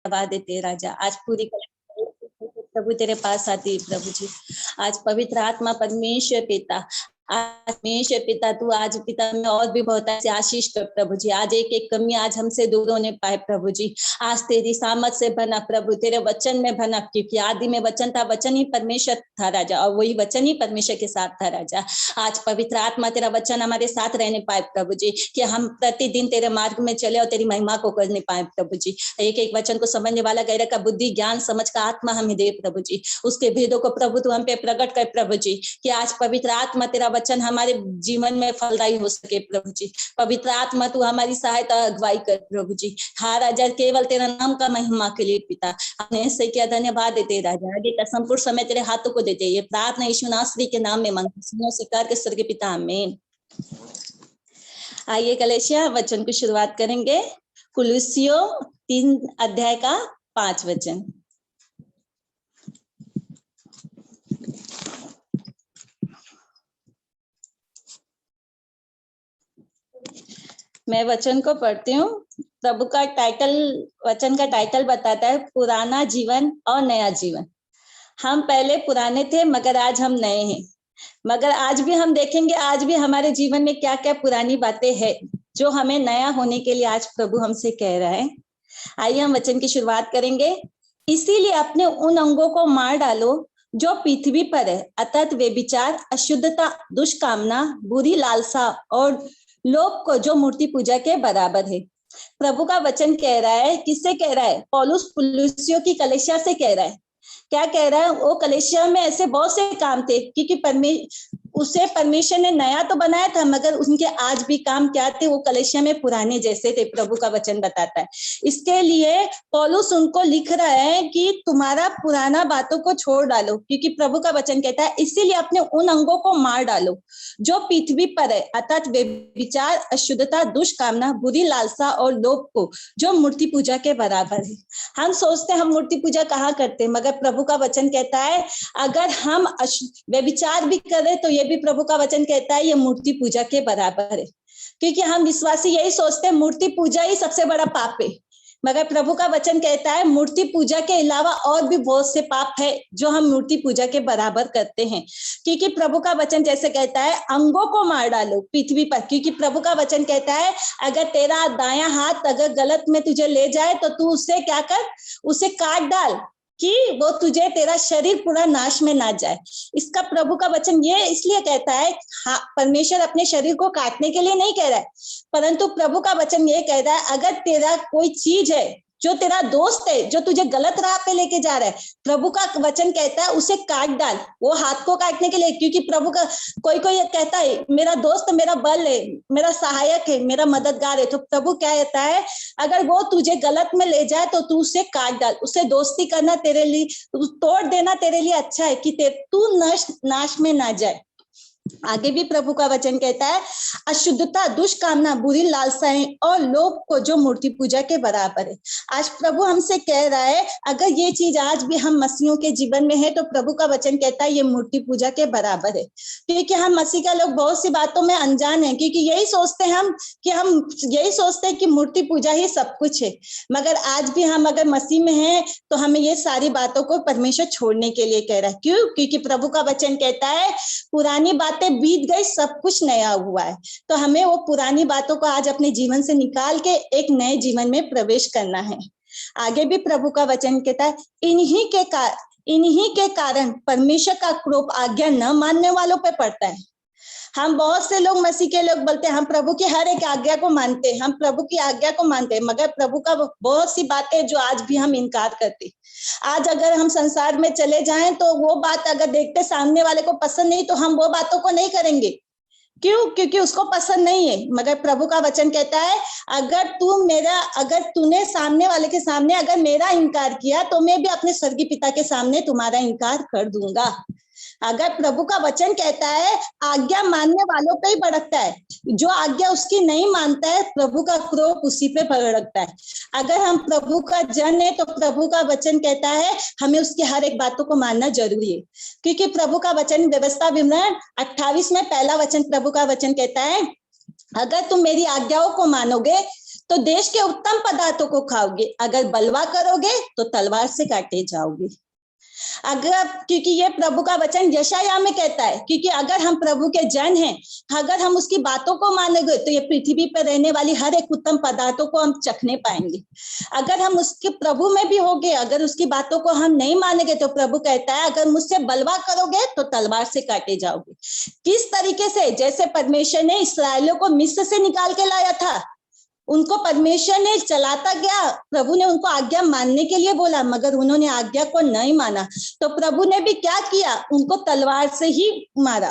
धन्यवाद देते राजा। आज पूरी प्रभु तेरे पास आती है प्रभु जी। आज पवित्र आत्मा परमेश्वर पिता, आज परमेश्वर पिता तू आज पिता में और भी बहुत ऐसे आशीष कर प्रभु जी। आज एक एक कमी आज हमसे दूर होने पाए प्रभु जी। आज तेरी सामर्थ से बना प्रभु, तेरे वचन में बना, क्योंकि आदि में वचन था, वचन ही परमेश्वर था राजा, और वही वचन ही परमेश्वर के साथ था राजा। आज पवित्र आत्मा तेरा वचन हमारे साथ रहने पाए प्रभु जी, कि हम प्रतिदिन तेरे मार्ग में चले और तेरी महिमा को करने पाए प्रभु जी। एक एक वचन को समझने वाला गैर का बुद्धि ज्ञान समझ का आत्मा हमें दे प्रभु जी। उसके भेदों को प्रभु तू हम पे प्रकट कर प्रभु जी, कि आज पवित्र आत्मा तेरा वचन हमारे जीवन में फलदायी हो सके प्रभु जी। पवित्र आत्मा तू हमारी सहायता अगुवाई कर प्रभु जी। हाँ राजा, केवल तेरा नाम का महिमा के लिए पिता हमने ऐसे क्या धन्यवाद देते राजा। आगे का संपूर्ण समय तेरे हाथों को देते, ये प्रार्थना यीशु नासरी के नाम में मांगते सुनो स्वीकार के स्वर्गीय पिता, आमीन। आइए कलेशिया वचन की शुरुआत करेंगे। कुलुस्सियों 3 अध्याय का 5 वचन। मैं वचन को पढ़ती हूँ। प्रभु का टाइटल, वचन का टाइटल बताता है पुराना जीवन और नया जीवन। हम पहले पुराने थे मगर आज हम नए हैं। मगर आज भी हम देखेंगे, आज भी हमारे जीवन में क्या क्या पुरानी बातें हैं जो हमें नया होने के लिए आज प्रभु हमसे कह रहा है। आइए हम वचन की शुरुआत करेंगे। इसीलिए अपने उन अंगों को मार डालो जो पृथ्वी पर है, अर्थात व्यभिचार, अशुद्धता, दुष्कामना, बुरी लालसा और लोभ को जो मूर्ति पूजा के बराबर है। प्रभु का वचन कह रहा है, किससे कह रहा है? पौलुस कुलुस्सियों की कलीसिया से कह रहा है। क्या कह रहा है? वो कलीसिया में ऐसे बहुत से काम थे, क्योंकि उसे परमेश्वर ने नया तो बनाया था, मगर उनके आज भी काम क्या थे? वो कलीसिया में पुराने जैसे थे, प्रभु का वचन बताता है। इसके लिए पौलुस उनको लिख रहा है कि तुम्हारा पुराना बातों को छोड़ डालो, क्योंकि प्रभु का वचन कहता है इसीलिए अपने उन अंगों को मार डालो जो पृथ्वी पर है, अर्थात व्यभिचार, अशुद्धता, दुष्कामना, बुरी लालसा और लोभ को जो मूर्ति पूजा के बराबर है। हम सोचते हैं हम मूर्ति पूजा कहाँ करते हैं, मगर प्रभु का वचन कहता है अगर हम व्यभिचार भी करें तो ये भी प्रभु का वचन कहता है ये मूर्ति पूजा के बराबर है। क्योंकि हम विश्वासी यही सोचते हैं मूर्ति पूजा ही सबसे बड़ा पाप है, मगर प्रभु का वचन कहता है मूर्ति पूजा के अलावा और भी बहुत से पाप है जो हम मूर्ति पूजा के बराबर करते हैं। क्योंकि प्रभु का वचन जैसे कहता है अंगों को मार डालो पृथ्वी पर, क्योंकि प्रभु का वचन कहता है अगर तेरा दायां हाथ अगर गलत में तुझे ले जाए तो तू उससे क्या कर, उसे काट डाल, कि वो तुझे तेरा शरीर पूरा नाश में ना जाए। इसका प्रभु का वचन ये इसलिए कहता है, हाँ, परमेश्वर अपने शरीर को काटने के लिए नहीं कह रहा है, परंतु प्रभु का वचन ये कह रहा है अगर तेरा कोई चीज है जो तेरा दोस्त है जो तुझे गलत राह पे लेके जा रहा है, प्रभु का वचन कहता है उसे काट डाल, वो हाथ को काटने के लिए। क्योंकि प्रभु का कोई कहता है मेरा दोस्त मेरा बल है, मेरा सहायक है, मेरा मददगार है, तो प्रभु क्या कहता है अगर वो तुझे गलत में ले जाए तो तू उसे काट डाल। उससे दोस्ती करना तेरे लिए, तोड़ देना तेरे लिए अच्छा है कि तू नाश में ना जाए। आगे भी प्रभु का वचन कहता है अशुद्धता, दुष्कामना, बुरी लालसाएं और लोभ को जो मूर्ति पूजा के बराबर है। आज प्रभु हमसे कह रहा है अगर ये चीज आज भी हम मसीहों के जीवन में है तो प्रभु का वचन कहता है ये मूर्ति पूजा के बराबर है। क्योंकि हम मसीह का लोग बहुत सी बातों में अनजान है, क्योंकि यही सोचते हैं हम यही सोचते हैं कि मूर्ति पूजा ही सब कुछ है। मगर आज भी हम अगर मसीह में हैं तो हमें ये सारी बातों को परमेश्वर छोड़ने के लिए कह रहा है। क्यों? क्योंकि प्रभु का वचन कहता है पुरानी बातें बीत गई, सब कुछ नया हुआ है। तो हमें वो पुरानी बातों को आज अपने जीवन से निकाल के एक नए जीवन में प्रवेश करना है। आगे भी प्रभु का वचन कहता है इन्हीं के कारण परमेश्वर का क्रोध आज्ञा न मानने वालों पे पड़ता है। हम बहुत से लोग मसीह के लोग बोलते हैं हम प्रभु की हर एक आज्ञा को मानते हैं, हम प्रभु की आज्ञा को मानते हैं, मगर प्रभु का बहुत सी बातें जो आज भी हम इनकार करते। आज अगर हम संसार में चले जाएं तो वो बात अगर देखते सामने वाले को पसंद नहीं तो हम वो बातों को नहीं करेंगे। क्यों? क्योंकि उसको पसंद नहीं है। मगर प्रभु का वचन कहता है अगर तूने सामने वाले के सामने अगर मेरा इनकार किया तो मैं भी अपने स्वर्गीय पिता के सामने तुम्हारा इनकार कर दूंगा। अगर प्रभु का वचन कहता है आज्ञा मानने वालों पे ही भड़कता है, जो आज्ञा उसकी नहीं मानता है प्रभु का क्रोध उसी पे भड़कता है। अगर हम प्रभु का जन है तो प्रभु का वचन कहता है हमें उसकी हर एक बातों को मानना जरूरी है। क्योंकि प्रभु का वचन व्यवस्था विवरण 28 में पहला वचन प्रभु का वचन कहता है अगर तुम मेरी आज्ञाओं को मानोगे तो देश के उत्तम पदार्थों को खाओगे, अगर बलवा करोगे तो तलवार से काटे जाओगे। अगर, क्योंकि ये प्रभु का वचन यशायाह में कहता है, क्योंकि अगर हम प्रभु के जन हैं, अगर हम उसकी बातों को मानेंगे तो ये पृथ्वी पर रहने वाली हर एक उत्तम पदार्थों को हम चखने पाएंगे। अगर हम उसके प्रभु में भी होंगे, अगर उसकी बातों को हम नहीं मानेंगे तो प्रभु कहता है अगर मुझसे बलवा करोगे तो तलवार से काटे जाओगे। किस तरीके से? जैसे परमेश्वर ने इस्राएलियों को मिस्र से निकाल के लाया था, उनको परमेश्वर ने चलाता गया, प्रभु ने उनको आज्ञा मानने के लिए बोला, मगर उन्होंने आज्ञा को नहीं माना, तो प्रभु ने भी क्या किया? उनको तलवार से ही मारा।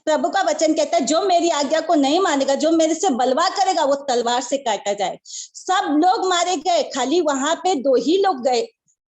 प्रभु का वचन कहता है जो मेरी आज्ञा को नहीं मानेगा, जो मेरे से बलवा करेगा, वो तलवार से काटा जाए। सब लोग मारे गए, खाली वहां पे 2 ही लोग गए,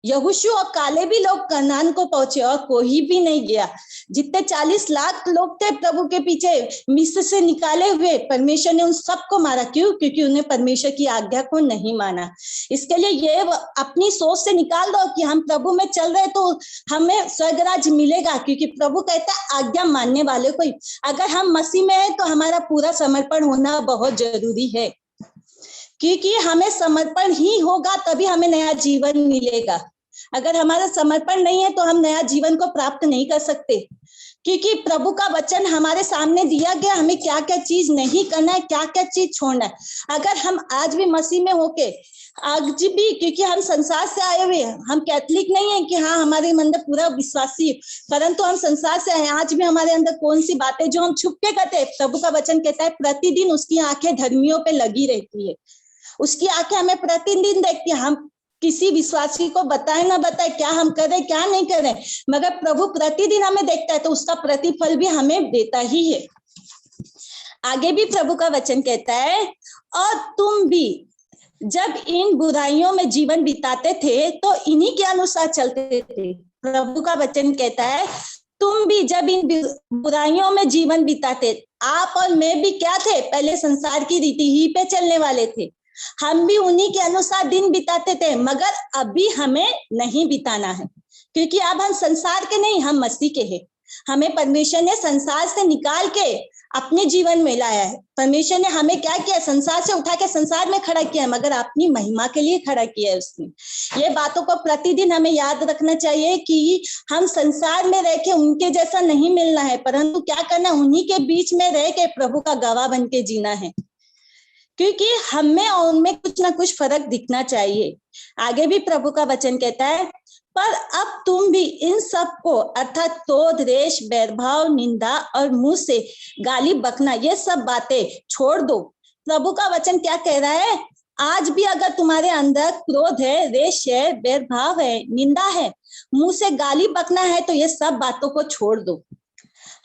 यहोशू और काले भी लोग कनान को पहुंचे और कोई भी नहीं गया। जितने 40 लाख लोग थे प्रभु के पीछे मिस्र से निकाले हुए, परमेश्वर ने उन सबको मारा। क्यों? क्योंकि उन्हें परमेश्वर की आज्ञा को नहीं माना। इसके लिए ये अपनी सोच से निकाल दो कि हम प्रभु में चल रहे तो हमें स्वर्ग राज्य मिलेगा, क्योंकि प्रभु कहता है आज्ञा मानने वाले को ही। अगर हम मसीह में है तो हमारा पूरा समर्पण होना बहुत जरूरी है, क्योंकि हमें समर्पण ही होगा तभी हमें नया जीवन मिलेगा। अगर हमारा समर्पण नहीं है तो हम नया जीवन को प्राप्त नहीं कर सकते, क्योंकि प्रभु का वचन हमारे सामने दिया गया, हमें क्या क्या चीज नहीं करना है, क्या क्या चीज छोड़ना है। अगर हम आज भी मसीह में होके, आज भी, क्योंकि हम संसार से आए हुए हैं, हम कैथलिक नहीं है कि हाँ हमारे अंदर पूरा विश्वासी, परंतु हम संसार से आए। आज भी हमारे अंदर कौन सी बातें जो हम छुप के करते हैं, प्रभु का वचन कहता है प्रतिदिन उसकी आंखें धर्मियों पे लगी रहती है, उसकी आंखें हमें प्रतिदिन देखती है। हम किसी विश्वासी को बताए ना बताए क्या हम करें क्या नहीं करें, मगर प्रभु प्रतिदिन हमें देखता है, तो उसका प्रतिफल भी हमें देता ही है। आगे भी प्रभु का वचन कहता है और तुम भी जब इन बुराइयों में जीवन बिताते थे तो इन्हीं के अनुसार चलते थे। प्रभु का वचन कहता है तुम भी जब इन बुराइयों में जीवन बिताते, आप और मैं भी क्या थे? पहले संसार की रीति ही पे चलने वाले थे, हम भी उन्हीं के अनुसार दिन बिताते थे, मगर अभी हमें नहीं बिताना है, क्योंकि अब हम संसार के नहीं, हम मसीह के हैं। हमें परमेश्वर ने संसार से निकाल के अपने जीवन में लाया है। परमेश्वर ने हमें क्या किया? संसार से उठा के संसार में खड़ा किया, मगर अपनी महिमा के लिए खड़ा किया है उसने। ये बातों को प्रतिदिन हमें याद रखना चाहिए कि हम संसार में रह के उनके जैसा नहीं मिलना है, परंतु क्या करना, उन्हीं के बीच में रह के प्रभु का गवाह बन के जीना है, क्योंकि हमें और उनमें कुछ ना कुछ फर्क दिखना चाहिए। आगे भी प्रभु का वचन कहता है पर अब तुम भी इन सब को, अर्थात क्रोध, द्वेष, बैरभाव, निंदा और मुंह से गाली बकना, ये सब बातें छोड़ दो। प्रभु का वचन क्या कह रहा है? आज भी अगर तुम्हारे अंदर क्रोध है, द्वेष है, बैरभाव है, निंदा है, मुंह से गाली बकना है, तो ये सब बातों को छोड़ दो।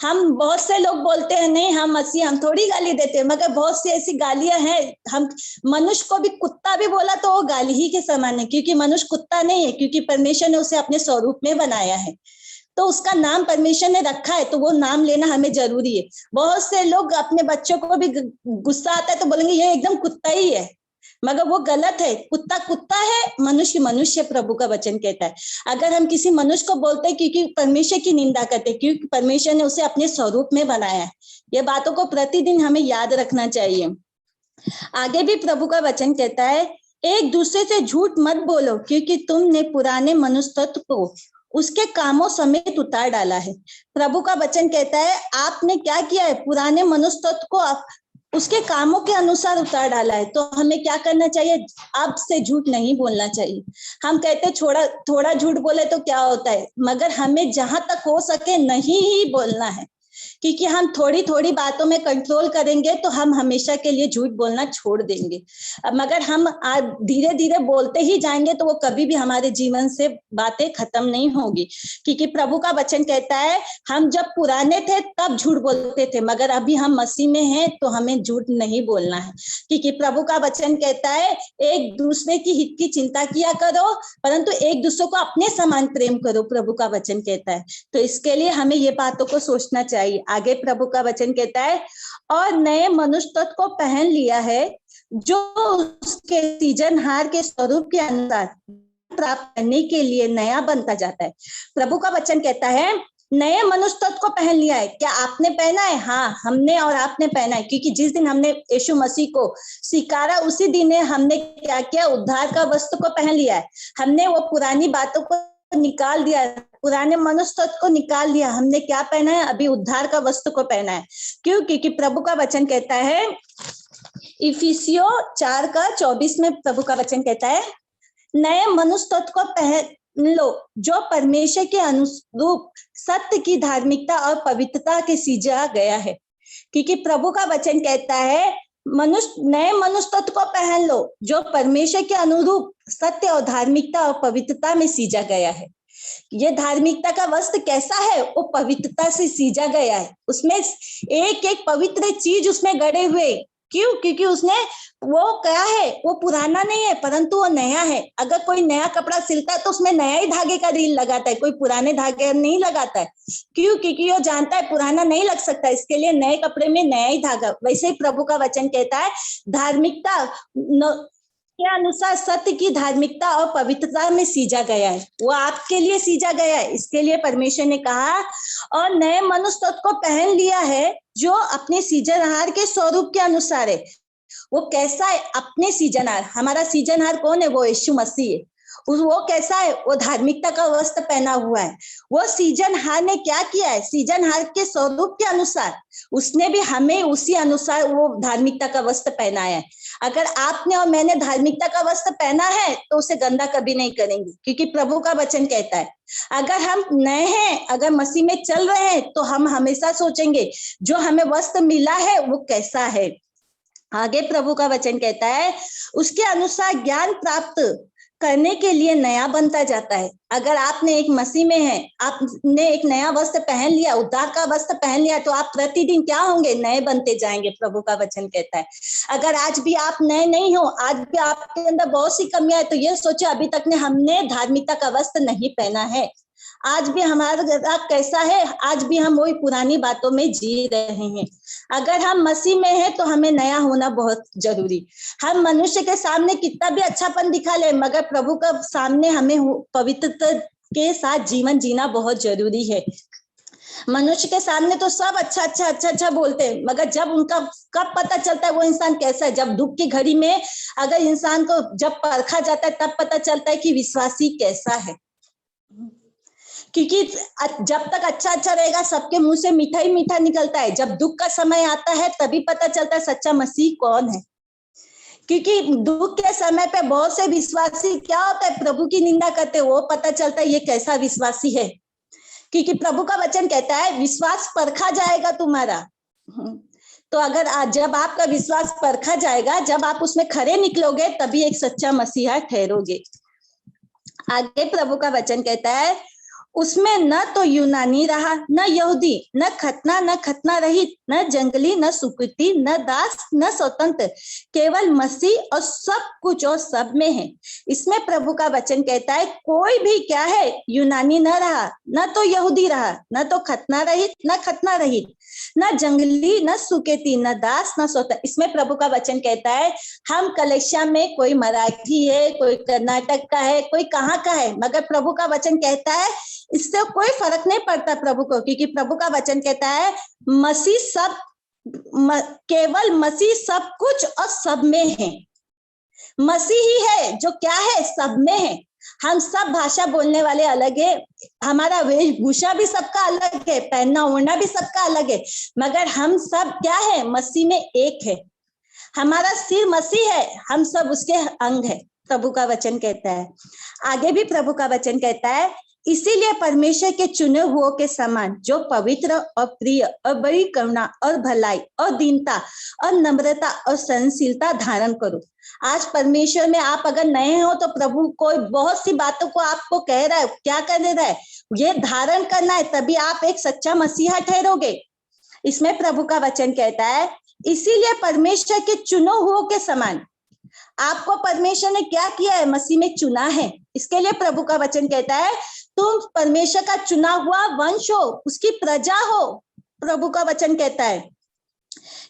हम बहुत से लोग बोलते हैं नहीं हम मसीह, हम थोड़ी गाली देते हैं, मगर बहुत सी ऐसी गालियां हैं। हम मनुष्य को भी कुत्ता भी बोला तो वो गाली ही के समान है, क्योंकि मनुष्य कुत्ता नहीं है, क्योंकि परमेश्वर ने उसे अपने स्वरूप में बनाया है, तो उसका नाम परमेश्वर ने रखा है, तो वो नाम लेना हमें जरूरी है। बहुत से लोग अपने बच्चों को भी गुस्सा आता है तो बोलेंगे ये एकदम कुत्ता ही है, मगर वो गलत है। कुत्ता कुत्ता है, मनुष्य मनुष्य, प्रभु का वचन कहता है। अगर हम किसी मनुष्य को बोलते हैं क्योंकि परमेश्वर की निंदा करते हैं, क्योंकि परमेश्वर ने उसे अपने स्वरूप में बनाया है। ये बातों को प्रतिदिन हमें याद रखना चाहिए। आगे भी प्रभु का वचन कहता है एक दूसरे से झूठ मत बोलो, क्योंकि तुमने पुराने मनुष्य तत्व को उसके कामों समेत उतार डाला है। प्रभु का वचन कहता है आपने क्या किया है? पुराने मनुष्य तत्व को उसके कामों के अनुसार उतार डाला है। तो हमें क्या करना चाहिए? अब से झूठ नहीं बोलना चाहिए। हम कहते थोड़ा झूठ बोले तो क्या होता है, मगर हमें जहां तक हो सके नहीं ही बोलना है, क्योंकि हम थोड़ी थोड़ी बातों में कंट्रोल करेंगे तो हम हमेशा के लिए झूठ बोलना छोड़ देंगे। मगर हम धीरे धीरे बोलते ही जाएंगे तो वो कभी भी हमारे जीवन से बातें खत्म नहीं होगी, क्योंकि प्रभु का वचन कहता है हम जब पुराने थे तब झूठ बोलते थे, मगर अभी हम मसीह में हैं तो हमें झूठ नहीं बोलना है, क्योंकि प्रभु का वचन कहता है एक दूसरे की हित की चिंता किया करो, परंतु एक दूसरे को अपने समान प्रेम करो, प्रभु का वचन कहता है। तो इसके लिए हमें ये बातों को सोचना चाहिए। आगे प्रभु का वचन कहता है और नए मनुष्य तत्व को पहन लिया है जो उसके सृजनहार के स्वरूप के अनुसार प्राप्त करने के लिए नया बनता जाता है। प्रभु का वचन कहता है नए मनुष्य तत्व को पहन लिया है। क्या आपने पहना है? हाँ, हमने और आपने पहना है, क्योंकि जिस दिन हमने यीशु मसीह को स्वीकारा उसी दिन हमने क्या किया? उद्धार का वस्त्र को पहन लिया है। हमने वो पुरानी बातों को निकाल दिया, पुराने मनुष्य तत्व को निकाल दिया। हमने क्या पहना है? अभी उद्धार का वस्त्र को पहना है। क्यों? क्योंकि प्रभु का वचन कहता है, इफिसियों 4:24 में प्रभु का वचन कहता है, नए मनुष्य तत्व को पहन लो जो परमेश्वर के अनुरूप सत्य की धार्मिकता और पवित्रता के सींचा गया है। क्योंकि प्रभु का वचन कहता है, नए मनुष्य तत्व को पहन लो जो परमेश्वर के अनुरूप सत्य और धार्मिकता और पवित्रता में सींचा गया है। ये धार्मिकता का वस्त्र कैसा है? वो पवित्रता से सींचा गया है। उसमें एक एक पवित्र चीज उसमें गड़े हुए। क्यों? क्योंकि उसने वो क्या है? वो पुराना नहीं है, परंतु वो नया है। अगर कोई नया कपड़ा सिलता है तो उसमें नया ही धागे का रील लगाता है, कोई पुराने धागे नहीं लगाता है। क्यों? क्योंकि वो जानता है पुराना नहीं लग सकता, इसके लिए नए कपड़े में नया ही धागा। वैसे ही प्रभु का वचन कहता है, धार्मिकता के अनुसार सत्य की धार्मिकता और पवित्रता में सींचा गया है। वो आपके लिए सींचा गया है। इसके लिए परमेश्वर ने कहा, और नए मनुष्य तत्व को पहन लिया है जो अपने सृजनहार के स्वरूप के अनुसार है। वो कैसा है? अपने सृजनहार। हमारा सृजनहार कौन है? वो यीशु मसीह है। वो कैसा है? वो धार्मिकता का वस्त्र पहना हुआ है। वो सृजनहार ने क्या किया है? सृजनहार के स्वरूप के अनुसार उसने भी हमें उसी अनुसार वो धार्मिकता का वस्त्र पहनाया है। अगर आपने और मैंने धार्मिकता का वस्त्र पहना है तो उसे गंदा कभी नहीं करेंगे, क्योंकि प्रभु का वचन कहता है, अगर हम नए हैं, अगर मसीह में चल रहे हैं, तो हम हमेशा सोचेंगे जो हमें वस्त्र मिला है वो कैसा है। आगे प्रभु का वचन कहता है, उसके अनुसार ज्ञान प्राप्त करने के लिए नया बनता जाता है। अगर आपने एक मसीह में है, आपने एक नया वस्त्र पहन लिया, उद्धार का वस्त्र पहन लिया, तो आप प्रतिदिन क्या होंगे? नए बनते जाएंगे। प्रभु का वचन कहता है, अगर आज भी आप नए नहीं हो, आज भी आपके अंदर बहुत सी कमियां है, तो ये सोचो अभी तक ने हमने धार्मिकता का वस्त्र नहीं पहना है। आज भी हमारा कैसा है? आज भी हम वही पुरानी बातों में जी रहे हैं। अगर हम मसीह में हैं तो हमें नया होना बहुत जरूरी। हम मनुष्य के सामने कितना भी अच्छापन दिखा ले, मगर प्रभु का सामने हमें पवित्रता के साथ जीवन जीना बहुत जरूरी है। मनुष्य के सामने तो सब अच्छा बोलते हैं, मगर जब उनका कब पता चलता है वो इंसान कैसा है? जब दुख की घड़ी में अगर इंसान को जब परखा जाता है, तब पता चलता है कि विश्वासी कैसा है। क्योंकि जब तक अच्छा रहेगा, सबके मुंह से मीठा ही मीठा निकलता है। जब दुख का समय आता है तभी पता चलता है सच्चा मसीह कौन है। क्योंकि दुख के समय पे बहुत से विश्वासी क्या होता है? प्रभु की निंदा करते, वो पता चलता है ये कैसा विश्वासी है। क्योंकि प्रभु का वचन कहता है, विश्वास परखा जाएगा तुम्हारा। तो अगर जब आपका विश्वास परखा जाएगा, जब आप उसमें खरे निकलोगे, तभी एक सच्चा मसीहा ठहरोगे। आगे प्रभु का वचन कहता है, उसमें न तो यूनानी रहा, न यहूदी, न खतना रहित, न जंगली, न सुकृति, न दास, न स्वतंत्र, केवल मसीह और सब कुछ और सब में है। इसमें प्रभु का वचन कहता है, कोई भी क्या है? यूनानी न रहा, न तो यहूदी रहा, न तो खतना रहित, न जंगली, न सुकृति, न दास, न स्वतंत्र। इसमें प्रभु का वचन कहता है, हम कलेक्शन में कोई मराठी है, कोई कर्नाटक का है, कोई कहाँ का है, मगर प्रभु का वचन कहता है इससे कोई फर्क नहीं पड़ता प्रभु को। क्योंकि प्रभु का वचन कहता है, मसीह सब, केवल मसीह सब कुछ और सब में है। मसीह ही है जो क्या है? सब में है। हम सब भाषा बोलने वाले अलग है, हमारा वेशभूषा भी सबका अलग है, पहनना ओढ़ना भी सबका अलग है, मगर हम सब क्या है? मसीह में एक है। हमारा सिर मसीह है, हम सब उसके अंग है। प्रभु का वचन कहता है। आगे भी प्रभु का वचन कहता है, इसीलिए परमेश्वर के चुने हुओं के समान जो पवित्र और प्रिय और बड़ी करुणा और भलाई और दीनता और नम्रता और सहनशीलता धारण करो। आज परमेश्वर में आप अगर नए हो तो प्रभु कोई बहुत सी बातों को आपको कह रहा है, क्या कर रहा है? ये धारण करना है, तभी आप एक सच्चा मसीहा ठहरोगे। इसमें प्रभु का वचन कहता है, इसीलिए परमेश्वर के चुने हुओं के समान। आपको परमेश्वर ने क्या किया है? मसीह में चुना है। इसके लिए प्रभु का वचन कहता है, तुम परमेश्वर का चुना हुआ वंश हो, उसकी प्रजा हो। प्रभु का वचन कहता है,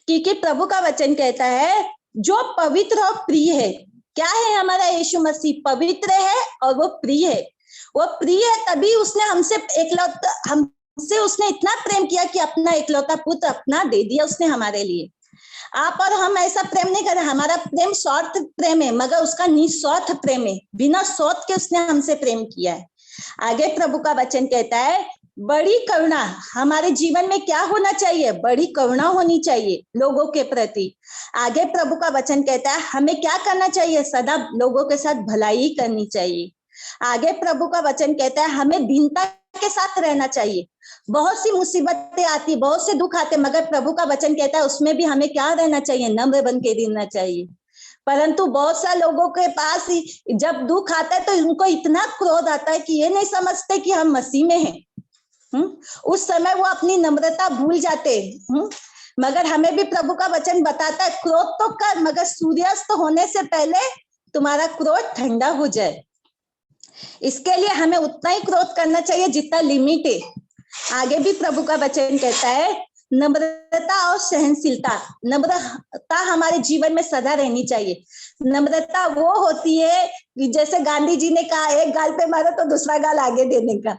क्योंकि प्रभु का वचन कहता है, जो पवित्र और प्रिय है। क्या है? हमारा यीशु मसीह पवित्र है और वो प्रिय है। वो प्रिय है, तभी उसने हमसे हमसे उसने इतना प्रेम किया कि अपना इकलौता पुत्र अपना दे दिया उसने हमारे लिए। आप और हम ऐसा प्रेम नहीं कर रहे, हमारा प्रेम स्वार्थ प्रेम है, मगर उसका निस्वार्थ प्रेम है, बिना स्वार्थ के उसने हमसे प्रेम किया है। आगे प्रभु का वचन कहता है बड़ी करुणा। हमारे जीवन में क्या होना चाहिए? बड़ी करुणा होनी चाहिए लोगों के प्रति। आगे प्रभु का वचन कहता है हमें क्या करना चाहिए? सदा लोगों के साथ भलाई करनी चाहिए। आगे प्रभु का वचन कहता है हमें दीनता के साथ रहना चाहिए। बहुत सी मुसीबतें आती, बहुत से दुख आते, मगर प्रभु का वचन कहता है उसमें भी हमें क्या रहना चाहिए? नम्र बन के रहना चाहिए। परंतु बहुत सारे लोगों के पास जब दुख आता है तो उनको इतना क्रोध आता है कि ये नहीं समझते कि हम मसीह में हैं। उस समय वो अपनी नम्रता भूल जाते। मगर हमें भी प्रभु का वचन बताता है क्रोध तो कर, मगर सूर्यास्त होने से पहले तुम्हारा क्रोध ठंडा हो जाए। इसके लिए हमें उतना ही क्रोध करना चाहिए जितना लिमिट है। आगे भी प्रभु का वचन कहता है नम्रता और सहनशीलता। नम्रता हमारे जीवन में सदा रहनी चाहिए। नम्रता वो होती है कि जैसे गांधी जी ने कहा एक गाल पे मारो तो दूसरा गाल आगे देने का,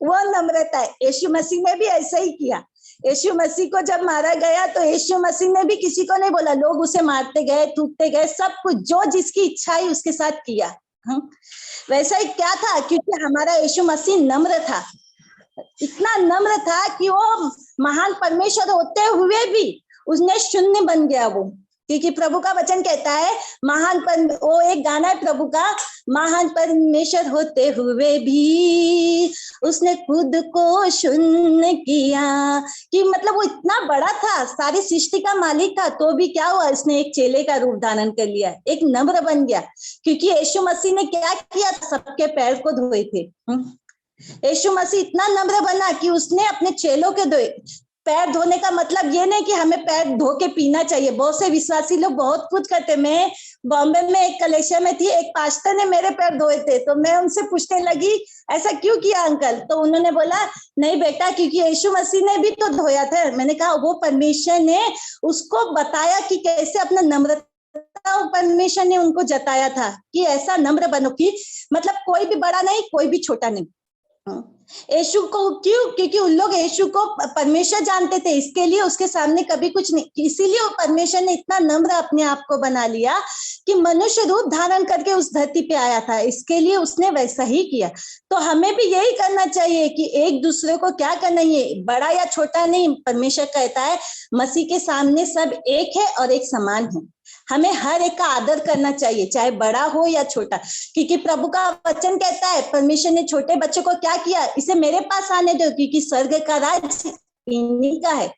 वो नम्रता है। यीशु मसीह ने भी ऐसा ही किया। यीशु मसीह को जब मारा गया तो यीशु मसीह ने भी किसी को नहीं बोला, लोग उसे मारते गए, थूकते गए, सब कुछ जो जिसकी इच्छा है उसके साथ किया। वैसा ही क्या था? क्योंकि हमारा यीशु मसीह नम्र था, इतना नम्र था कि वो महान परमेश्वर होते हुए भी उसने शून्य बन गया वो। क्योंकि प्रभु का वचन कहता है वो एक गाना है प्रभु का, महान परमेश्वर होते हुए भी उसने खुद को शून्य किया। कि मतलब वो इतना बड़ा था, सारी सृष्टि का मालिक था, तो भी क्या हुआ? उसने एक चेले का रूप धारण कर लिया, एक नम्र बन गया। क्योंकि यीशु मसीह ने क्या किया? सबके पैर को धोए थे। यीशु मसीह इतना नम्र बना कि उसने अपने चेलों के धोए। पैर धोने का मतलब ये नहीं कि हमें पैर धो के पीना चाहिए। बहुत से विश्वासी लोग बहुत कुछ करते। मैं बॉम्बे में एक कलेक्शन में थी, एक पास्टर ने मेरे पैर धोए थे, तो मैं उनसे पूछने लगी ऐसा क्यों किया अंकल? तो उन्होंने बोला नहीं बेटा, क्योंकि यीशु मसीह ने भी तो धोया था। मैंने कहा वो परमेश्वर ने उसको बताया कि कैसे अपना नम्रता, परमेश्वर ने उनको जताया था कि ऐसा नम्र बनो कि मतलब कोई भी बड़ा नहीं, कोई भी छोटा नहीं। यीशु को क्यों? क्योंकि उन लोग यीशु को परमेश्वर जानते थे, इसके लिए उसके सामने कभी कुछ नहीं। इसीलिए वो परमेश्वर ने इतना नम्र अपने आप को बना लिया कि मनुष्य रूप धारण करके उस धरती पे आया था। इसके लिए उसने वैसा ही किया। तो हमें भी यही करना चाहिए कि एक दूसरे को क्या करना है, बड़ा या छोटा नहीं। परमेश्वर कहता है मसीह के सामने सब एक है और एक समान है। हमें हर एक का आदर करना चाहिए, चाहे बड़ा हो या छोटा। क्योंकि प्रभु का वचन कहता है परमेश्वर ने छोटे बच्चे को क्या किया? इसे मेरे पास आने दो, क्योंकि स्वर्ग का राज्य इन्हीं का है।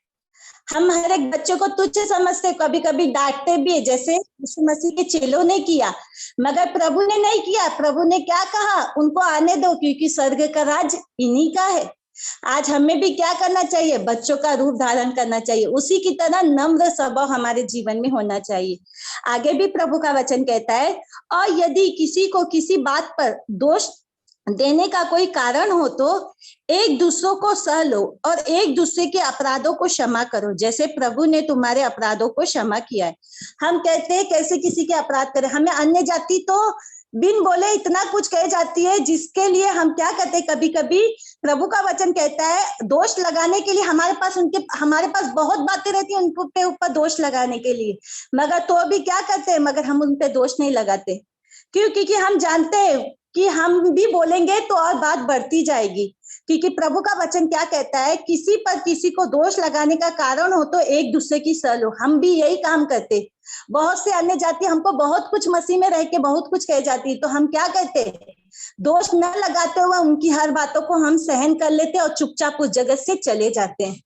हम हर एक बच्चे को तुच्छ समझते, कभी कभी डांटते भी, जैसे यीशु मसीह के चेलों ने किया। मगर प्रभु ने नहीं किया। प्रभु ने क्या कहा? उनको आने दो, क्योंकि स्वर्ग का राज्य इन्हीं का है। आज हमें भी क्या करना चाहिए? बच्चों का रूप धारण करना चाहिए। उसी की तरह नम्र स्वभाव हमारे जीवन में होना चाहिए। आगे भी प्रभु का वचन कहता है और यदि किसी को किसी बात पर दोष देने का कोई कारण हो तो एक दूसरों को सह लो और एक दूसरे के अपराधों को क्षमा करो, जैसे प्रभु ने तुम्हारे अपराधों को क्षमा किया है। हम कहते हैं कैसे किसी के अपराध करें? हमें अन्य जाति तो बिन बोले इतना कुछ कह जाती है, जिसके लिए हम क्या कहते हैं, कभी कभी प्रभु का वचन कहता है दोष लगाने के लिए हमारे पास बहुत बातें रहती है उनके ऊपर दोष लगाने के लिए, मगर तो भी क्या करते हैं? मगर हम उन पे दोष नहीं लगाते। क्यों? क्योंकि हम जानते हैं कि हम भी बोलेंगे तो और बात बढ़ती जाएगी। क्योंकि प्रभु का वचन क्या कहता है? किसी पर किसी को दोष लगाने का कारण हो तो एक दूसरे की सह लो। हम भी यही काम करते। बहुत से अन्य जाति हमको बहुत कुछ मसीह में रह के बहुत कुछ कह जाती है, तो हम क्या कहते? दोष न लगाते हुए उनकी हर बातों को हम सहन कर लेते और चुपचाप उस जगत से चले जाते हैं।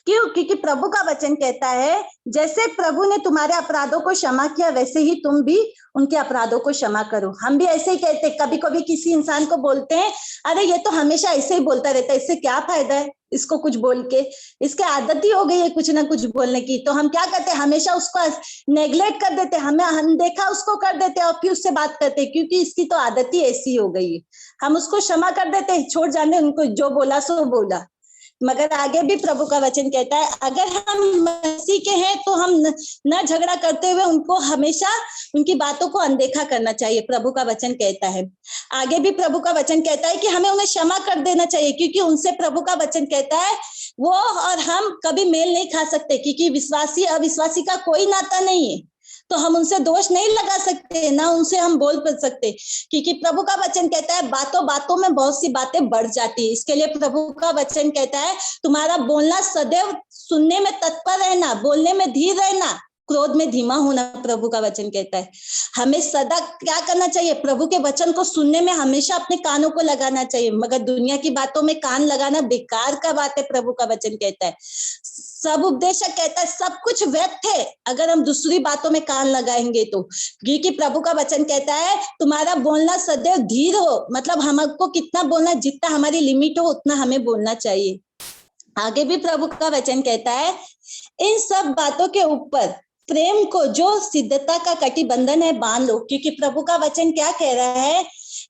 क्यों? क्योंकि प्रभु का वचन कहता है जैसे प्रभु ने तुम्हारे अपराधों को क्षमा किया वैसे ही तुम भी उनके अपराधों को क्षमा करो। हम भी ऐसे ही कहते, कभी कभी किसी इंसान को बोलते हैं अरे ये तो हमेशा ऐसे ही बोलता रहता है, इससे क्या फायदा है इसको कुछ बोल के, इसके आदत ही हो गई है कुछ ना कुछ बोलने की। तो हम क्या करते हैं? हमेशा उसको नेग्लेक्ट कर देते, हमें अनदेखा उसको कर देते और फिर उससे बात करते, क्योंकि इसकी तो आदत ही ऐसी हो गई है। हम उसको क्षमा कर देते, छोड़ जाने, उनको जो बोला सो बोला। मगर आगे भी प्रभु का वचन कहता है अगर हम मसीह के हैं तो हम न झगड़ा करते हुए उनको हमेशा उनकी बातों को अनदेखा करना चाहिए, प्रभु का वचन कहता है। आगे भी प्रभु का वचन कहता है कि हमें उन्हें क्षमा कर देना चाहिए, क्योंकि उनसे प्रभु का वचन कहता है वो और हम कभी मेल नहीं खा सकते, क्योंकि विश्वासी अविश्वासी का कोई नाता नहीं है, तो हम उनसे दोष नहीं लगा सकते, ना उनसे हम बोल पा सकते, क्योंकि प्रभु का वचन कहता है बातों बातों में बहुत सी बातें बढ़ जाती है। इसके लिए प्रभु का वचन कहता है तुम्हारा बोलना सदैव सुनने में तत्पर रहना, बोलने में धीर रहना, क्रोध में धीमा होना, प्रभु का वचन कहता है। हमें सदा क्या करना चाहिए, प्रभु के वचन को सुनने में हमेशा अपने कानों को लगाना चाहिए, मगर दुनिया की बातों में कान लगाना बेकार का बात है, प्रभु का वचन कहता है। सब उपदेशक कहता है सब कुछ व्यर्थ है अगर हम दूसरी बातों में कान लगाएंगे तो, क्योंकि प्रभु का वचन कहता है तुम्हारा बोलना सदैव धीर हो, मतलब हमको कितना बोलना, जितना हमारी लिमिट हो उतना हमें बोलना चाहिए। आगे भी प्रभु का वचन कहता है इन सब बातों के ऊपर प्रेम को जो सिद्धता का कटिबंधन है बांध लो, क्योंकि प्रभु का वचन क्या कह रहा है,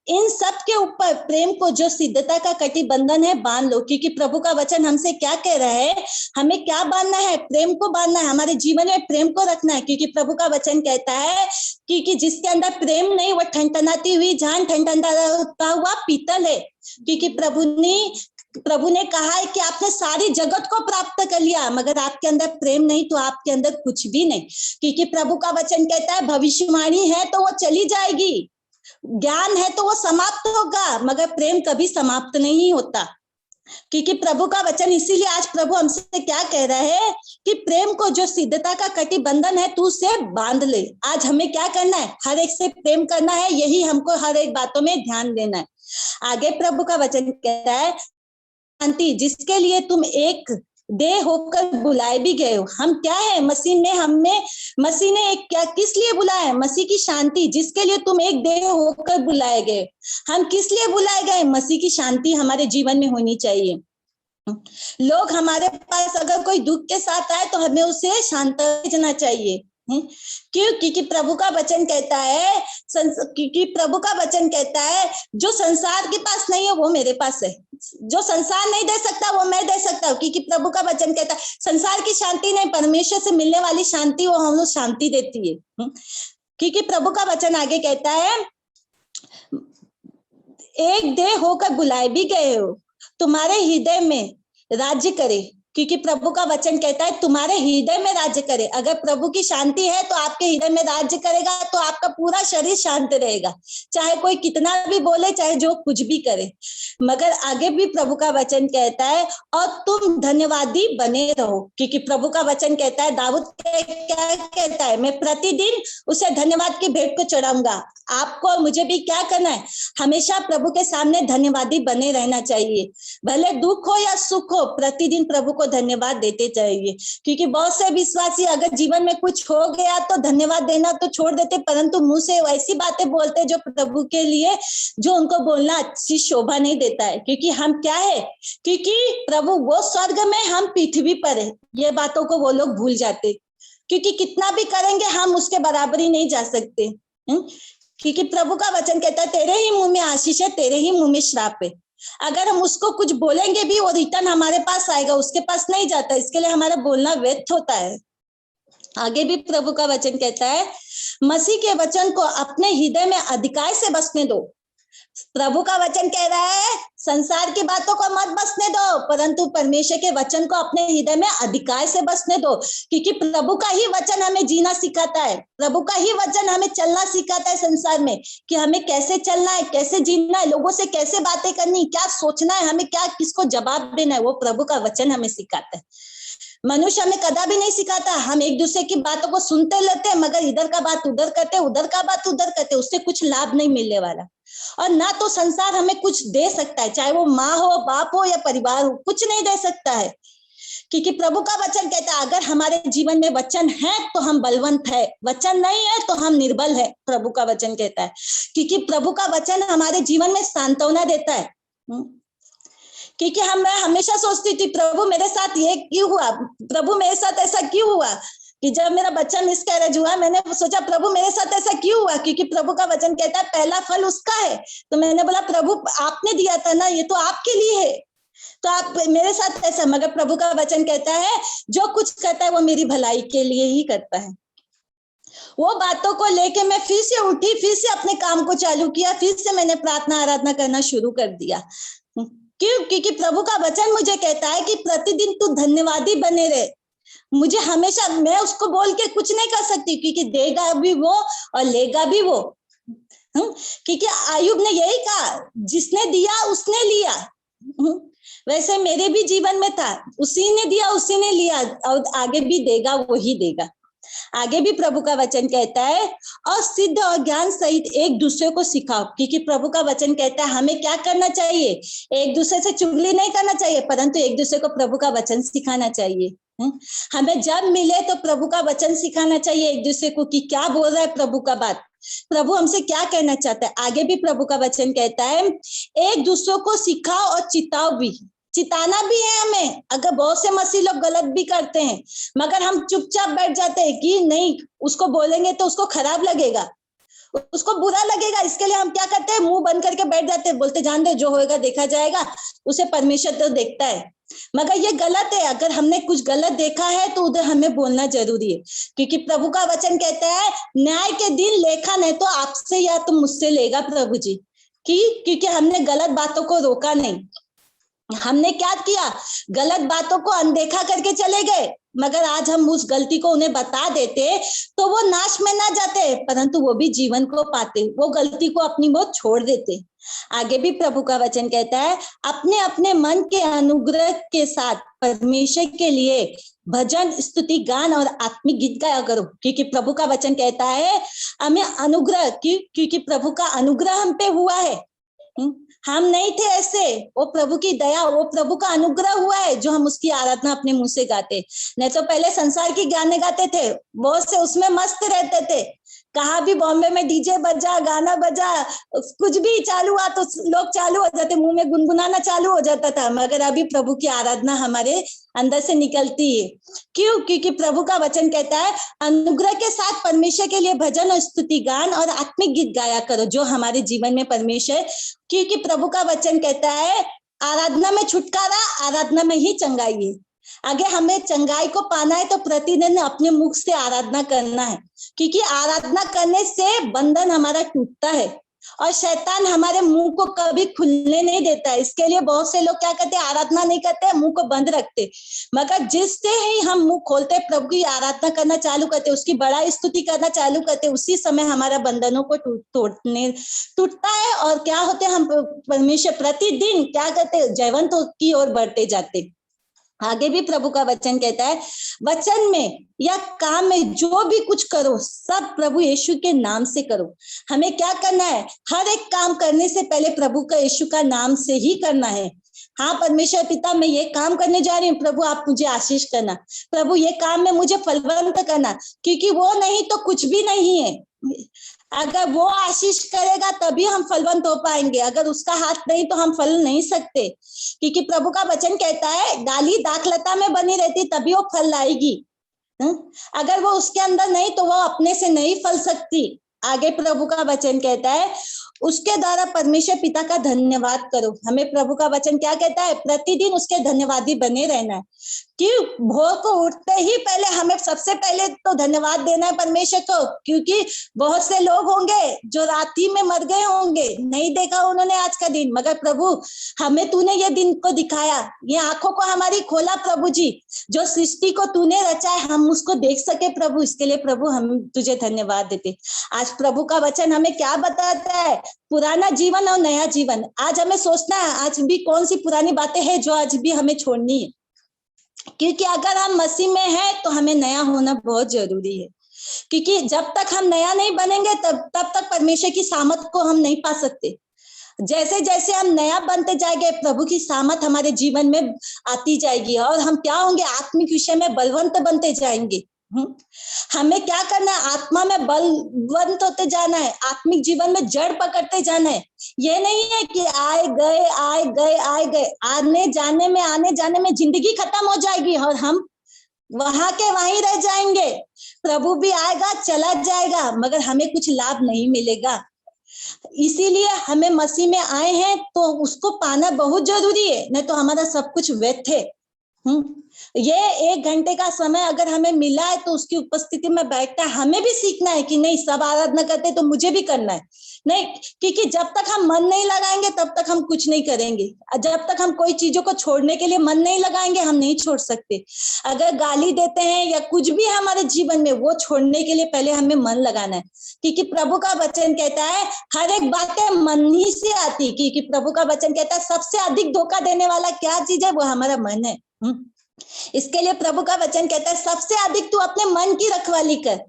इन सब के ऊपर प्रेम को जो सिद्धता का कटिबंधन है बांध लो, क्योंकि प्रभु का वचन हमसे क्या कह रहा है, हमें क्या बांधना है, प्रेम को बांधना है, हमारे जीवन में प्रेम को रखना है, क्योंकि प्रभु का वचन कहता है कि जिसके अंदर प्रेम नहीं वो ठनठनाती हुई झान ठनठनाता हुआ पीतल है, क्योंकि प्रभु ने कहा है कि आपने सारी जगत को प्राप्त कर लिया, मगर आपके अंदर प्रेम नहीं तो आपके अंदर कुछ भी नहीं, क्योंकि प्रभु का वचन कहता है भविष्यवाणी है तो वो चली जाएगी, ज्ञान है तो वो समाप्त होगा, मगर प्रेम कभी समाप्त नहीं होता, क्योंकि प्रभु का वचन, इसीलिए आज प्रभु हमसे क्या कह रहा है कि प्रेम को जो सिद्धता का कटिबंधन है तू उसे बांध ले। आज हमें क्या करना है, हर एक से प्रेम करना है, यही हमको हर एक बातों में ध्यान देना है। आगे प्रभु का वचन कहता है शांति जिसके लिए तुम एक देह होकर बुलाए भी गए हो। हम क्या है, मसीह ने एक क्या किस लिए बुलाया है, मसीह की शांति जिसके लिए तुम एक देह होकर बुलाए गए। हम किस लिए बुलाए गए, मसीह की शांति हमारे जीवन में होनी चाहिए। लोग हमारे पास अगर कोई दुख के साथ आए तो हमें उसे शांत भेजना चाहिए। क्यों, क्योंकि प्रभु का वचन कहता है, क्योंकि प्रभु का वचन कहता है जो संसार के पास नहीं है वो मेरे पास है, जो संसार नहीं दे सकता वो मैं दे सकता हूँ, क्योंकि प्रभु का वचन कहता है संसार की शांति नहीं, परमेश्वर से मिलने वाली शांति वो हम लोग शांति देती है। क्योंकि प्रभु का वचन आगे कहता है एक देह होकर बुलाए भी गए हो, तुम्हारे हृदय में राज्य करे, क्योंकि प्रभु का वचन कहता है तुम्हारे हृदय में राज्य करे। अगर प्रभु की शांति है तो आपके हृदय में राज्य करेगा तो आपका पूरा शरीर शांत रहेगा, चाहे कोई कितना भी बोले, चाहे जो कुछ भी करे। मगर आगे भी प्रभु का वचन कहता है और तुम धन्यवादी बने रहो, क्योंकि प्रभु का वचन कहता है, दाऊद क्या कहता है, मैं प्रतिदिन उसे धन्यवाद की भेंट को चढ़ाऊंगा। आपको मुझे भी क्या करना है, हमेशा प्रभु के सामने धन्यवादी बने रहना चाहिए, भले दुख हो या सुख हो, प्रतिदिन प्रभु को धन्यवाद देते चाहिए। क्योंकि बहुत से विश्वासी अगर जीवन में कुछ हो गया तो धन्यवाद देना तो छोड़ देते, परंतु मुंह से वैसी बातें बोलते जो प्रभु के लिए, जो उनको बोलना अच्छी शोभा नहीं देता है। क्योंकि हम क्या है, क्योंकि प्रभु वो स्वर्ग में, हम पृथ्वी पर है, ये बातों को वो लोग भूल जाते, क्योंकि कितना भी करेंगे हम उसके बराबरी नहीं जा सकते। क्योंकि प्रभु का वचन कहता है तेरे ही मुंह में आशीष है, तेरे ही मुंह में श्राप है। अगर हम उसको कुछ बोलेंगे भी वो रिटर्न हमारे पास आएगा, उसके पास नहीं जाता, इसके लिए हमारा बोलना व्यर्थ होता है। आगे भी प्रभु का वचन कहता है मसीह के वचन को अपने हृदय में अधिकार से बसने दो। प्रभु का वचन कह रहा है संसार की बातों को मत बसने दो, परंतु परमेश्वर के वचन को अपने हृदय में अधिकार से बसने दो, क्योंकि प्रभु का ही वचन हमें जीना सिखाता है, प्रभु का ही वचन हमें चलना सिखाता है संसार में, कि हमें कैसे चलना है, कैसे जीना है, लोगों से कैसे बातें करनी, क्या सोचना है, हमें क्या किसको जवाब देना है, वो प्रभु का वचन हमें सिखाता है। मनुष्य हमें कदा भी नहीं सिखाता। हम एक दूसरे की बातों को सुनते लेते हैं, मगर इधर का बात उधर करते, उधर का बात उधर करते, उससे कुछ लाभ नहीं मिलने वाला। और ना तो संसार हमें कुछ दे सकता है, चाहे वो माँ हो, बाप हो या परिवार हो, कुछ नहीं दे सकता है। क्योंकि प्रभु का वचन कहता है अगर हमारे जीवन में वचन है तो हम बलवंत है, वचन नहीं है तो हम निर्बल है, प्रभु का वचन कहता है। क्योंकि प्रभु का वचन हमारे जीवन में सांत्वना देता है। क्योंकि मैं हमेशा सोचती थी प्रभु मेरे साथ ये क्यों हुआ, प्रभु मेरे साथ ऐसा क्यों हुआ, कि जब मेरा बच्चा मिसकैरेज हुआ मैंने सोचा प्रभु मेरे साथ ऐसा क्यों हुआ, क्योंकि प्रभु का वचन कहता है पहला फल उसका है। तो मैंने बोला प्रभु आपने दिया था ना, ये तो आपके लिए है, तो आप मेरे साथ ऐसा, मगर प्रभु का वचन कहता है जो कुछ करता है वो मेरी भलाई के लिए ही करता है। वो बातों को लेके मैं फिर से उठी, फिर से अपने काम को चालू किया, फिर से मैंने प्रार्थना आराधना करना शुरू कर दिया। क्यों? क्योंकि प्रभु का वचन मुझे कहता है कि प्रतिदिन तू धन्यवादी बने रहे। मुझे हमेशा, मैं उसको बोल के कुछ नहीं कर सकती, क्योंकि देगा भी वो और लेगा भी वो। क्योंकि आयुब ने यही कहा, जिसने दिया उसने लिया। वैसे मेरे भी जीवन में था, उसी ने दिया उसी ने लिया, और आगे भी देगा वही देगा। आगे भी प्रभु का वचन कहता है, और सिद्ध और ज्ञान सहित एक दूसरे को सिखाओ। क्योंकि प्रभु का वचन कहता है हमें क्या करना चाहिए, एक दूसरे से चुगली नहीं करना चाहिए, परंतु एक दूसरे को प्रभु का वचन सिखाना चाहिए। हमें जब मिले तो प्रभु का वचन सिखाना चाहिए एक दूसरे को, कि क्या बोल रहा है प्रभु का बात, प्रभु हमसे क्या कहना चाहता है। आगे भी प्रभु का वचन कहता है, एक दूसरे को सिखाओ और चिताओ भी। चिताना भी है हमें। अगर बहुत से मसीह लोग गलत भी करते हैं, मगर हम चुपचाप बैठ जाते हैं कि नहीं, उसको बोलेंगे तो उसको खराब लगेगा, उसको बुरा लगेगा, इसके लिए हम क्या करते हैं, मुंह बंद करके बैठ जाते हैं, बोलते जान दे, जो होएगा देखा जाएगा, उसे परमेश्वर तो देखता है। मगर ये गलत है। अगर हमने कुछ गलत देखा है तो उधर हमें बोलना जरूरी है, क्योंकि प्रभु का वचन कहता है न्याय के दिन लेखा नहीं तो आपसे या तो मुझसे लेगा प्रभु जी। क्योंकि हमने गलत बातों को रोका नहीं। हमने क्या किया, गलत बातों को अनदेखा करके चले गए, मगर आज हम उस गलती को उन्हें बता देते तो वो नाश में ना जाते, परंतु वो भी जीवन को पाते, वो गलती को अपनी मौत छोड़ देते। आगे भी प्रभु का वचन कहता है, अपने अपने मन के अनुग्रह के साथ परमेश्वर के लिए भजन, स्तुति, गान और आत्मिक गीत गाया करो। क्योंकि प्रभु का वचन कहता है हमें अनुग्रह, क्योंकि प्रभु का अनुग्रह हम पे हुआ है। हम नहीं थे ऐसे, वो प्रभु की दया, वो प्रभु का अनुग्रह हुआ है जो हम उसकी आराधना अपने मुंह से गाते। नहीं तो पहले संसार की गाने गाते थे, बहुत से उसमें मस्त रहते थे। कहाँ भी बॉम्बे में डीजे बजा, गाना बजा, कुछ भी चालू हुआ तो लोग चालू हो जाते, मुंह में गुनगुनाना चालू हो जाता था। मगर अभी प्रभु की आराधना हमारे अंदर से निकलती है। क्यों? क्योंकि प्रभु का वचन कहता है अनुग्रह के साथ परमेश्वर के लिए भजन और स्तुति, गान और आत्मिक गीत गाया करो, जो हमारे जीवन में परमेश्वर, क्योंकि प्रभु का वचन कहता है आराधना में छुटकारा, आराधना में ही चंगाई है। आगे हमें चंगाई को पाना है तो प्रतिदिन अपने मुख से आराधना करना है, क्योंकि आराधना करने से बंधन हमारा टूटता है और शैतान हमारे मुंह को कभी खुलने नहीं देता है। इसके लिए बहुत से लोग क्या करते हैं, आराधना नहीं करते, मुंह को बंद रखते। मगर जिससे ही हम मुंह खोलते, प्रभु की आराधना करना चालू करते, उसकी बड़ाई स्तुति करना चालू करते, उसी समय हमारा बंधनों को टूटता है। और क्या होते, हम परमेश्वर प्रतिदिन क्या करते, जयवंत की ओर बढ़ते जाते। आगे भी प्रभु का वचन कहता है, वचन में या काम में जो भी कुछ करो सब प्रभु यीशु के नाम से करो। हमें क्या करना है, हर एक काम करने से पहले प्रभु का, यीशु का नाम से ही करना है। हाँ परमेश्वर पिता, मैं ये काम करने जा रही हूँ, प्रभु आप मुझे आशीष करना, प्रभु ये काम में मुझे फलवंत करना, क्योंकि वो नहीं तो कुछ भी नहीं है। अगर वो आशीष करेगा तभी हम फलवंत हो पाएंगे, अगर उसका हाथ नहीं तो हम फल नहीं सकते। क्योंकि प्रभु का वचन कहता है डाली दाखलता में बनी रहती तभी वो फल लाएगी, अगर वो उसके अंदर नहीं तो वो अपने से नहीं फल सकती। आगे प्रभु का वचन कहता है उसके द्वारा परमेश्वर पिता का धन्यवाद करो। हमें प्रभु का वचन क्या कहता है, प्रतिदिन उसके धन्यवादी बने रहना है। क्यों? भोर को उठते ही पहले हमें सबसे पहले तो धन्यवाद देना है परमेश्वर को, क्योंकि बहुत से लोग होंगे जो रात्रि में मर गए होंगे, नहीं देखा उन्होंने आज का दिन, मगर प्रभु हमें तूने ये दिन को दिखाया, ये आंखों को हमारी खोला प्रभु जी, जो सृष्टि को तूने रचा है हम उसको देख सके प्रभु, इसके लिए प्रभु हम तुझे धन्यवाद देते। आज प्रभु का वचन हमें क्या बताता है, पुराना जीवन और नया जीवन। आज हमें सोचना है आज भी कौन सी पुरानी बातें हैं जो आज भी हमें छोड़नी है, क्योंकि अगर हम मसीह में हैं तो हमें नया होना बहुत जरूरी है। क्योंकि जब तक हम नया नहीं बनेंगे तब तक परमेश्वर की सामर्थ को हम नहीं पा सकते। जैसे जैसे हम नया बनते जाएंगे प्रभु की सामर्थ हमारे जीवन में आती जाएगी और हम क्या होंगे, आत्मिक विषय में बलवंत बनते जाएंगे। हमें क्या करना है, आत्मा में बलवंत होते जाना है, आत्मिक जीवन में जड़ पकड़ते जाना है। ये नहीं है कि आए गए आए गए आए गए, आने जाने में जिंदगी खत्म हो जाएगी और हम वहां के वहीं रह जाएंगे। प्रभु भी आएगा चला जाएगा मगर हमें कुछ लाभ नहीं मिलेगा। इसीलिए हमें मसीह में आए हैं तो उसको पाना बहुत जरूरी है, नहीं तो हमारा सब कुछ व्यर्थ है। ये 1 घंटे का समय अगर हमें मिला है तो उसकी उपस्थिति में बैठना है। हमें भी सीखना है कि नहीं सब आराधना करते तो मुझे भी करना है, नहीं, क्योंकि जब तक हम मन नहीं लगाएंगे तब तक हम कुछ नहीं करेंगे। जब तक हम कोई चीजों को छोड़ने के लिए मन नहीं लगाएंगे हम नहीं छोड़ सकते। अगर गाली देते हैं या कुछ भी है हमारे जीवन में, वो छोड़ने के लिए पहले हमें मन लगाना है, क्योंकि प्रभु का वचन कहता है हर एक बातें मन ही से आती, क्योंकि प्रभु का वचन कहता है सबसे अधिक धोखा देने वाला क्या चीज है, वो हमारा मन है। इसके लिए प्रभु का वचन कहता है सबसे अधिक तू अपने मन की रखवाली कर।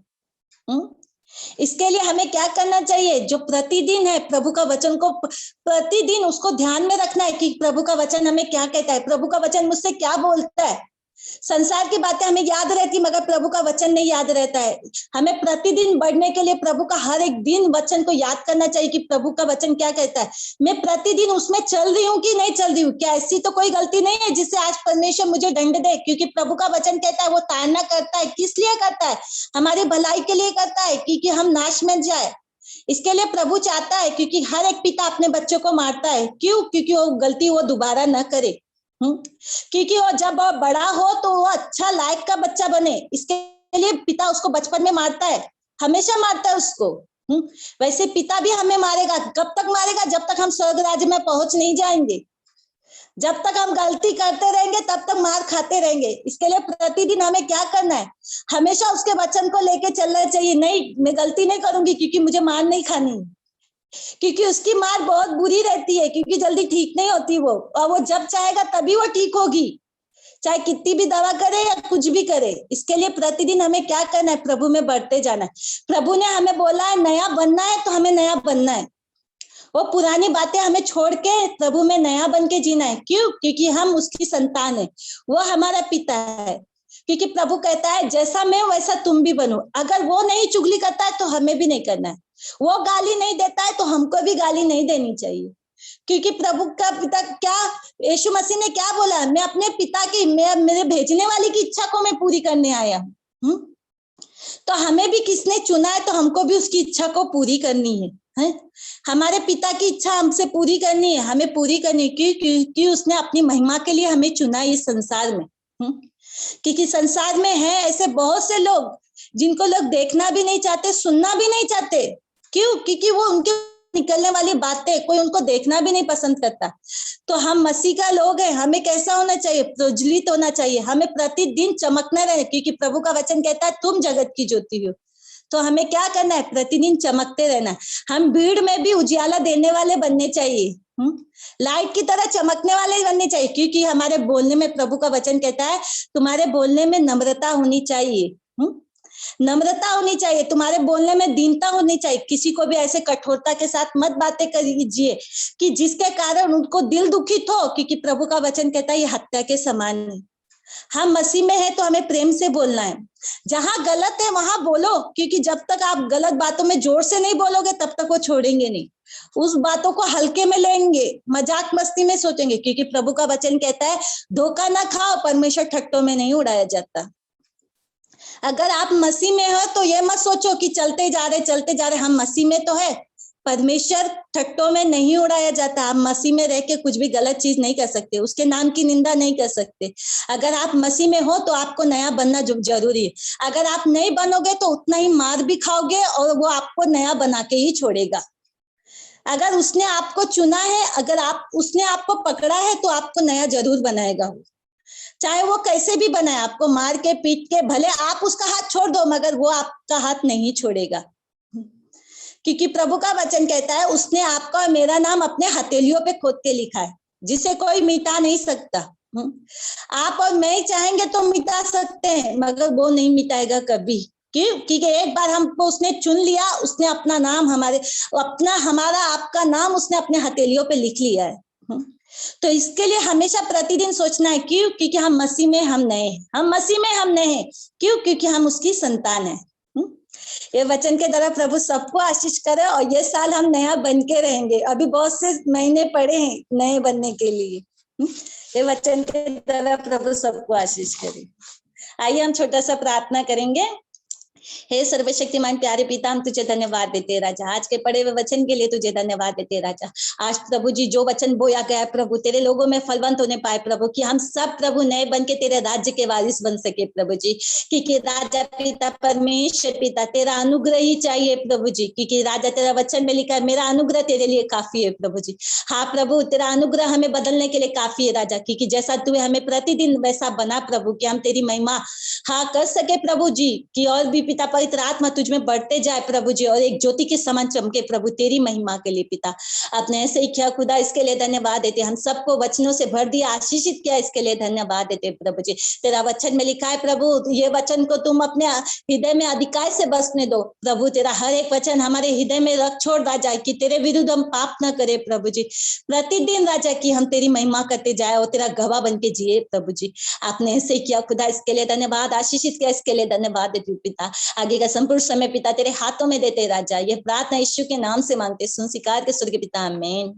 इसके लिए हमें क्या करना चाहिए, जो प्रतिदिन है प्रभु का वचन को प्रतिदिन उसको ध्यान में रखना है कि प्रभु का वचन हमें क्या कहता है, प्रभु का वचन मुझसे क्या बोलता है। संसार की बातें हमें याद रहती मगर प्रभु का वचन नहीं याद रहता है। हमें प्रतिदिन बढ़ने के लिए प्रभु का हर एक दिन वचन को याद करना चाहिए कि प्रभु का वचन क्या कहता है, मैं प्रतिदिन उसमें चल रही हूँ कि नहीं चल रही हूँ, क्या ऐसी तो कोई गलती नहीं है जिससे आज परमेश्वर मुझे दंड दे। क्योंकि प्रभु का वचन कहता है वो ताड़ना करता है, किस लिए करता है, हमारी भलाई के लिए करता है, क्योंकि हम नाश में जाए। इसके लिए प्रभु चाहता है, क्योंकि हर एक पिता अपने बच्चों को मारता है, क्यों, क्योंकि वो गलती वो दोबारा न करे। क्योंकि वो जब बड़ा हो तो वो अच्छा लायक का बच्चा बने, इसके लिए पिता उसको बचपन में मारता है, हमेशा मारता है उसको। वैसे पिता भी हमें मारेगा, कब तक मारेगा, जब तक हम स्वर्ग राज्य में पहुंच नहीं जाएंगे। जब तक हम गलती करते रहेंगे तब तक मार खाते रहेंगे। इसके लिए प्रतिदिन हमें क्या करना है, हमेशा उसके वचन को लेके चलना चाहिए। नहीं, मैं गलती नहीं करूंगी क्योंकि मुझे मार नहीं खानी, क्योंकि उसकी मार बहुत बुरी रहती है, क्योंकि जल्दी ठीक नहीं होती वो, और वो जब चाहेगा तभी वो ठीक होगी, चाहे कितनी भी दवा करे या कुछ भी करे। इसके लिए प्रतिदिन हमें क्या करना है, प्रभु में बढ़ते जाना है। प्रभु ने हमें बोला है नया बनना है तो हमें नया बनना है, वो पुरानी बातें हमें छोड़ के प्रभु में नया बन के जीना है। क्यों, क्योंकि हम उसकी संतान है, वो हमारा पिता है। क्योंकि प्रभु कहता है जैसा मैं वैसा तुम भी बनो। अगर वो नहीं चुगली करता है तो हमें भी नहीं करना है, वो गाली नहीं देता है तो हमको भी गाली नहीं देनी चाहिए। क्योंकि प्रभु का पिता क्या, यीशु मसीह ने क्या बोला, मैं अपने पिता की, मैं मेरे भेजने वाले की इच्छा को मैं पूरी करने आया हूँ। तो हमें भी किसने चुना है तो हमको भी उसकी इच्छा को पूरी करनी है। हमारे पिता की इच्छा हमसे पूरी करनी है, हमें पूरी करनी है, क्योंकि उसने अपनी महिमा के लिए हमें चुना है इस संसार में। क्योंकि संसार में है ऐसे बहुत से लोग जिनको लोग देखना भी नहीं चाहते, सुनना भी नहीं चाहते। क्यों, क्योंकि वो उनके निकलने वाली बातें कोई उनको देखना भी नहीं पसंद करता। तो हम मसीह का लोग हैं, हमें कैसा होना चाहिए, प्रज्वलित होना चाहिए, हमें प्रतिदिन चमकना रहे। क्योंकि प्रभु का वचन कहता है तुम जगत की ज्योति हो। तो हमें क्या करना है, प्रतिदिन चमकते रहना है। हम भीड़ में भी उजियाला देने वाले बनने चाहिए, लाइट की तरह चमकने वाले बनने चाहिए। क्योंकि हमारे बोलने में प्रभु का वचन कहता है तुम्हारे बोलने में नम्रता होनी चाहिए, नम्रता होनी चाहिए, तुम्हारे बोलने में दीनता होनी चाहिए। किसी को भी ऐसे कठोरता के साथ मत बातें कीजिए कि जिसके कारण उनको दिल दुखित हो, क्योंकि प्रभु का वचन कहता है ये हत्या के समान है। हम मसीह में है तो हमें प्रेम से बोलना है। जहां गलत है वहां बोलो, क्योंकि जब तक आप गलत बातों में जोर से नहीं बोलोगे तब तक वो छोड़ेंगे नहीं, उस बातों को हल्के में लेंगे, मजाक मस्ती में सोचेंगे। क्योंकि प्रभु का वचन कहता है धोखा ना खाओ, परमेश्वर ठट्टों में नहीं उड़ाया जाता। अगर आप मसीह में हो तो ये मत सोचो कि चलते जा रहे, हम मसीह में तो है, परमेश्वर ठट्टों में नहीं उड़ाया जाता। आप मसीह में रह के कुछ भी गलत चीज नहीं कर सकते, उसके नाम की निंदा नहीं कर सकते। अगर आप मसीह में हो तो आपको नया बनना जरूरी है। अगर आप नहीं बनोगे तो उतना ही मार भी खाओगे और वो आपको नया बना के ही छोड़ेगा। अगर उसने आपको चुना है, अगर उसने आपको पकड़ा है तो आपको नया जरूर बनाएगा, चाहे वो कैसे भी बनाए, आपको मार के पीट के, भले आप उसका हाथ छोड़ दो मगर वो आपका हाथ नहीं छोड़ेगा। क्योंकि प्रभु का वचन कहता है उसने आपका और मेरा नाम अपने हथेलियों पे खोद के लिखा है, जिसे कोई मिटा नहीं सकता। आप और मैं चाहेंगे तो मिटा सकते हैं मगर वो नहीं मिटाएगा कभी। क्यों, क्योंकि एक बार हमको उसने चुन लिया, उसने अपना नाम हमारा आपका नाम उसने अपने हथेलियों पे लिख लिया है। तो इसके लिए हमेशा प्रतिदिन सोचना है। क्यों, क्योंकि हम मसीह में हम नए हैं, क्यों, क्योंकि हम उसकी संतान है। ये वचन के द्वारा प्रभु सबको आशीष करे और ये साल हम नया बन के रहेंगे। अभी बहुत से महीने पड़े हैं नए बनने के लिए। ये वचन के द्वारा प्रभु सबको आशीष करे। आइए हम छोटा सा प्रार्थना करेंगे। हे सर्वशक्तिमान प्यारे पिता, हम तुझे धन्यवाद देते हैं राजा, आज के पढ़े हुए वचन के लिए तुझे धन्यवाद देते हैं राजा। आज प्रभु जी जो वचन बोया गया है प्रभु, तेरे लोगों में फलवंत होने पाए प्रभु, कि हम सब प्रभु नए बन के तेरे राज्य के वारिस बन सके प्रभु जी। क्योंकि राजा पिता परमेश्वर पिता तेरा अनुग्रह ही चाहिए प्रभु जी, क्योंकि राजा तेरा वचन में लिखा है मेरा अनुग्रह तेरे लिए काफी है प्रभु जी। हाँ प्रभु, तेरा अनुग्रह हमें बदलने के लिए काफी है राजा, क्योंकि जैसा तू हमें प्रतिदिन वैसा बना प्रभु, कि हम तेरी महिमा हाँ कर सके प्रभु जी, कि और भी पिता पवित्र आत्मा तुझ में बढ़ते जाए प्रभु जी, और एक ज्योति के समान चमके प्रभु तेरी महिमा के लिए पिता। आपने ऐसे ही किया खुदा, इसके लिए धन्यवाद देते। हम सबको वचनों से भर दिया, आशीषित किया, इसके लिए धन्यवाद देते प्रभु जी। तेरा वचन में लिखा है प्रभु, ये वचन को तुम अपने हृदय में अधिकार से बसने दो प्रभु। तेरा हर एक वचन हमारे हृदय में रख छोड़ राजा, कि तेरे विरुद्ध हम पाप न करे प्रभु जी। प्रतिदिन राजा की हम तेरी महिमा करते जाए और तेरा गवाह बन के जिए प्रभु जी। आपने ऐसे ही किया खुदा, इसके लिए धन्यवाद, आशीषित किया, इसके लिए धन्यवाद देती हूँ पिता। आगे का संपूर्ण समय पिता तेरे हाथों में देते राजा, ये प्रार्थना यीशु के नाम से मांगते, सुन स्वीकार के स्वर्गीय पिता, आमीन।